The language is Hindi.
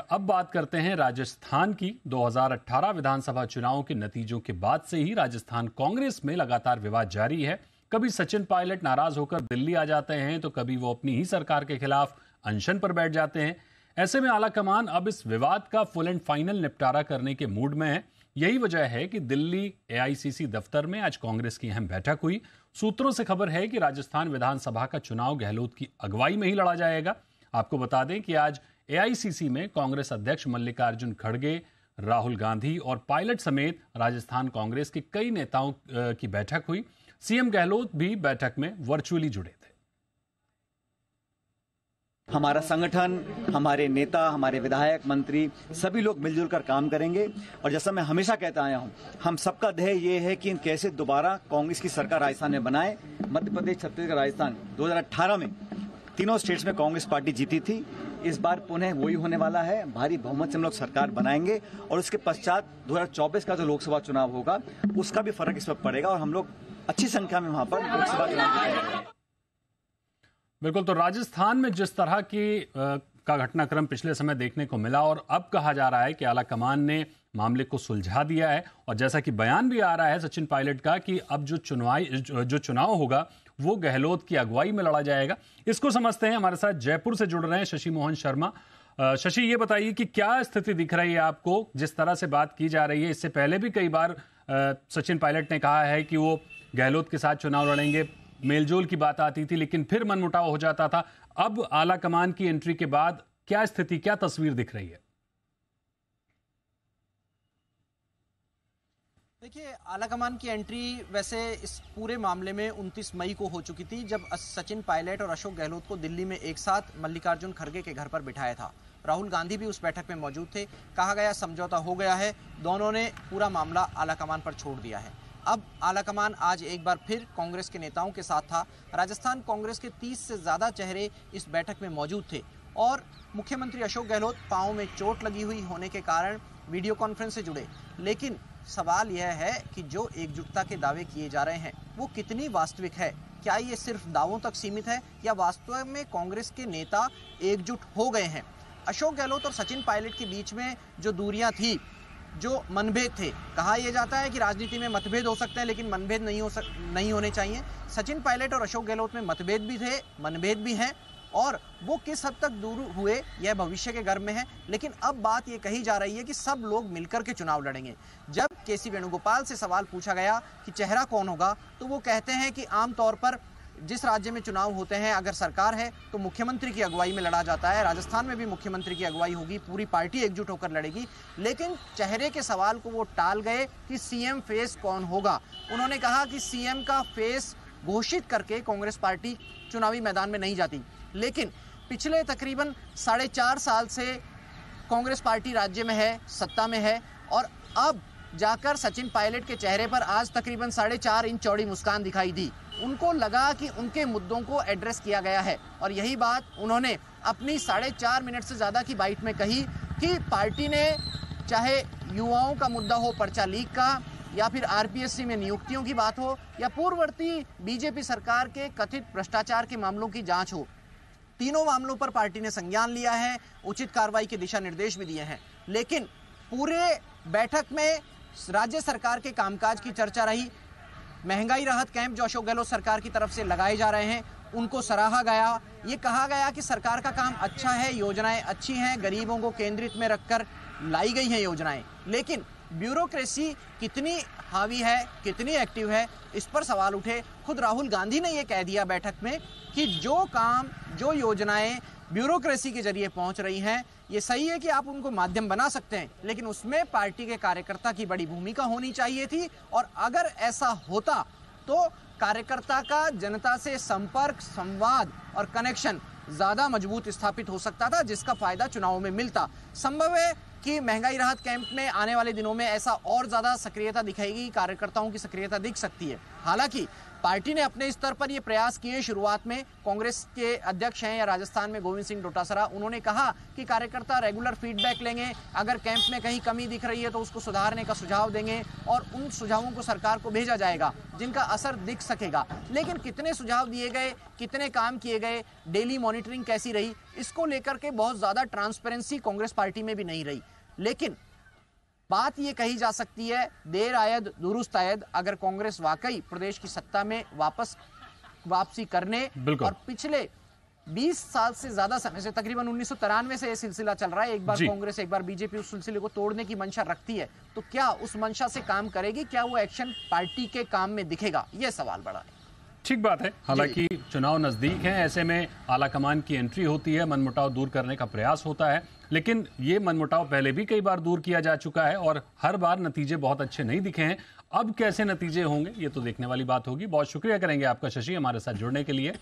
अब बात करते हैं राजस्थान की। 2018 विधानसभा चुनाव के नतीजों के बाद से ही राजस्थान कांग्रेस में लगातार विवाद जारी है। कभी सचिन पायलट नाराज होकर दिल्ली आ जाते हैं तो कभी वो अपनी ही सरकार के खिलाफ अनशन पर बैठ जाते हैं। ऐसे में आलाकमान अब इस विवाद का फुल एंड फाइनल निपटारा करने के मूड में है। यही वजह है कि दिल्ली एआईसीसी दफ्तर में आज कांग्रेस की अहम बैठक हुई। सूत्रों से खबर है कि राजस्थान विधानसभा का चुनाव गहलोत की अगुवाई में ही लड़ा जाएगा। आपको बता दें कि आज एआईसीसी में कांग्रेस अध्यक्ष मल्लिकार्जुन खड़गे, राहुल गांधी और पायलट समेत राजस्थान कांग्रेस के कई नेताओं की बैठक हुई। सीएम गहलोत भी बैठक में वर्चुअली जुड़े थे। हमारा संगठन, हमारे नेता, हमारे विधायक, मंत्री सभी लोग मिलजुल कर काम करेंगे और जैसा मैं हमेशा कहता आया हूं, हम सबका ध्येय ये है कि कैसे दोबारा कांग्रेस की सरकार राजस्थान में बनाए। मध्य प्रदेश, छत्तीसगढ़, राजस्थान 2018 में तीनों स्टेट्स में कांग्रेस पार्टी जीती थी। इस बार पुनः वही होने वाला है। भारी बहुमत से हम लोग सरकार बनाएंगे और उसके पश्चात 2024 का जो लोकसभा चुनाव होगा उसका भी फर्क इस पर पड़ेगा और हम लोग अच्छी संख्या में वहां पर लोकसभा चुनाव जीतेंगे। बिल्कुल, तो राजस्थान में जिस तरह का घटनाक्रम पिछले समय देखने को मिला और अब कहा जा रहा है कि आलाकमान ने मामले को सुलझा दिया है और जैसा कि बयान भी आ रहा है सचिन पायलट का कि अब जो चुनाव होगा वो गहलोत की अगुवाई में लड़ा जाएगा। इसको समझते हैं। हमारे साथ जयपुर से जुड़ रहे हैं शशि मोहन शर्मा। शशि, ये बताइए कि क्या स्थिति दिख रही है आपको जिस तरह से बात की जा रही है? इससे पहले भी कई बार सचिन पायलट ने कहा है कि वो गहलोत के साथ चुनाव लड़ेंगे, मेलजोल की बात आती थी लेकिन फिर मनमुटाव हो जाता था। अब आलाकमान की एंट्री के बाद क्या स्थिति, क्या तस्वीर दिख रही है? देखिए, आलाकमान की एंट्री वैसे इस पूरे मामले में 29 मई को हो चुकी थी, जब सचिन पायलट और अशोक गहलोत को दिल्ली में एक साथ मल्लिकार्जुन खड़गे के घर पर बिठाया था। राहुल गांधी भी उस बैठक में मौजूद थे। कहा गया समझौता हो गया है, दोनों ने पूरा मामला आलाकमान पर छोड़ दिया है। अब आलाकमान आज एक बार फिर कांग्रेस के नेताओं के साथ था। राजस्थान कांग्रेस के 30 से ज़्यादा चेहरे इस बैठक में मौजूद थे और मुख्यमंत्री अशोक गहलोत पाँव में चोट लगी हुई होने के कारण वीडियो कॉन्फ्रेंस से जुड़े। लेकिन सवाल यह है कि जो एकजुटता के दावे किए जा रहे हैं वो कितनी वास्तविक है? क्या ये सिर्फ दावों तक सीमित है या वास्तव में कांग्रेस के नेता एकजुट हो गए हैं? अशोक गहलोत और सचिन पायलट के बीच में जो दूरियां थी, जो मनभेद थे, कहा यह जाता है कि राजनीति में मतभेद हो सकते हैं लेकिन मनभेद नहीं होने चाहिए। सचिन पायलट और अशोक गहलोत में मतभेद भी थे, मनभेद भी हैं और वो किस हद तक दूर हुए यह भविष्य के गर्भ में है। लेकिन अब बात ये कही जा रही है कि सब लोग मिलकर के चुनाव लड़ेंगे। जब केसी वेणुगोपाल से सवाल पूछा गया कि चेहरा कौन होगा तो वो कहते हैं कि आमतौर पर जिस राज्य में चुनाव होते हैं अगर सरकार है तो मुख्यमंत्री की अगुवाई में लड़ा जाता है। राजस्थान में भी मुख्यमंत्री की अगुवाई होगी, पूरी पार्टी एकजुट होकर लड़ेगी। लेकिन चेहरे के सवाल को वो टाल गए कि सीएम फेस कौन होगा। उन्होंने कहा कि सीएम का फेस घोषित करके कांग्रेस पार्टी चुनावी मैदान में नहीं जाती। लेकिन पिछले तकरीबन 4.5 साल से कांग्रेस पार्टी राज्य में है, सत्ता में है और अब जाकर सचिन पायलट के चेहरे पर आज तकरीबन 4.5 इंच चौड़ी मुस्कान दिखाई दी। उनको लगा कि उनके मुद्दों को एड्रेस किया गया है और यही बात उन्होंने अपनी 4.5 मिनट से ज़्यादा की बाइट में कही कि पार्टी ने चाहे युवाओं का मुद्दा हो, पर्चा लीक का, या फिर आरपीएससी में नियुक्तियों की बात हो या पूर्ववर्ती बीजेपी सरकार के कथित भ्रष्टाचार के मामलों की जांच हो, तीनों मामलों पर पार्टी ने संज्ञान लिया है, उचित कार्रवाई के दिशा निर्देश भी दिए हैं। लेकिन पूरे बैठक में राज्य सरकार के कामकाज की चर्चा रही। महंगाई राहत कैंप जो अशोक गहलोत सरकार की तरफ से लगाए जा रहे हैं उनको सराहा गया। ये कहा गया कि सरकार का काम अच्छा है, योजनाएं अच्छी हैं, गरीबों को केंद्रित में रखकर लाई गई हैं योजनाएं। लेकिन ब्यूरोक्रेसी कितनी हावी है, कितनी एक्टिव है, इस पर सवाल उठे। खुद राहुल गांधी ने यह कह दिया बैठक में कि जो काम, जो योजनाएं ब्यूरोक्रेसी के जरिए पहुंच रही हैं, ये सही है कि आप उनको माध्यम बना सकते हैं लेकिन उसमें पार्टी के कार्यकर्ता की बड़ी भूमिका होनी चाहिए थी। और अगर ऐसा होता तो कार्यकर्ता का जनता से संपर्क, संवाद और कनेक्शन ज्यादा मजबूत स्थापित हो सकता था, जिसका फायदा चुनावों में मिलता। संभव है कि महंगाई राहत कैंप में आने वाले दिनों में ऐसा और ज्यादा सक्रियता दिखाएगी, कार्यकर्ताओं की सक्रियता दिख सकती है। हालांकि पार्टी ने अपने स्तर पर यह प्रयास किए। शुरुआत में कांग्रेस के अध्यक्ष हैं या राजस्थान में गोविंद सिंह डोटासरा, उन्होंने कहा कि कार्यकर्ता रेगुलर फीडबैक लेंगे, अगर कैंप में कहीं कमी दिख रही है तो उसको सुधारने का सुझाव देंगे और उन सुझावों को सरकार को भेजा जाएगा जिनका असर दिख सकेगा। लेकिन कितने सुझाव दिए गए, कितने काम किए गए, डेली मॉनिटरिंग कैसी रही, इसको लेकर के बहुत ज्यादा ट्रांसपेरेंसी कांग्रेस पार्टी में भी नहीं रही। लेकिन बात यह कही जा सकती है, देर आयद दुरुस्त आयद, अगर कांग्रेस वाकई प्रदेश की सत्ता में वापसी करने और पिछले 20 साल से ज्यादा समय से, तकरीबन 1993 से यह सिलसिला चल रहा है, एक बार कांग्रेस एक बार बीजेपी उस सिलसिले को तोड़ने की मंशा रखती है, तो क्या उस मंशा से काम करेगी? क्या वो एक्शन पार्टी के काम में दिखेगा? यह सवाल बड़ा है। ठीक बात है। हालांकि चुनाव नजदीक हैं, ऐसे में आलाकमान की एंट्री होती है, मनमुटाव दूर करने का प्रयास होता है, लेकिन ये मनमुटाव पहले भी कई बार दूर किया जा चुका है और हर बार नतीजे बहुत अच्छे नहीं दिखे हैं। अब कैसे नतीजे होंगे ये तो देखने वाली बात होगी। बहुत शुक्रिया करेंगे आपका शशि, हमारे साथ जुड़ने के लिए।